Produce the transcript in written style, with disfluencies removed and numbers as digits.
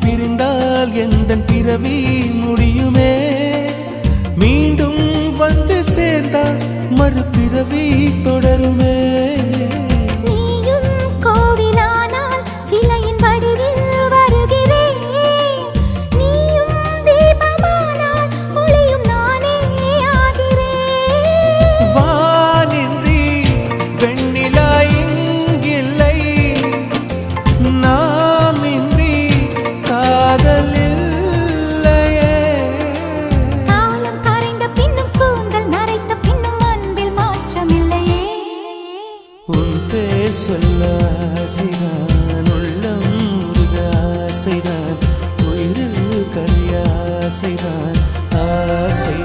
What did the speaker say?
பிரிந்தால் எந்தன் பிறவி முடியுமே மீண்டும் வந்து சேர்ந்தால் மறுபிறவி தொடருமே சொல்ல ஆசைதான் உள்ளம் முருக ஆசைதான் உயிரில் கரிய ஆசைதான் ஆசை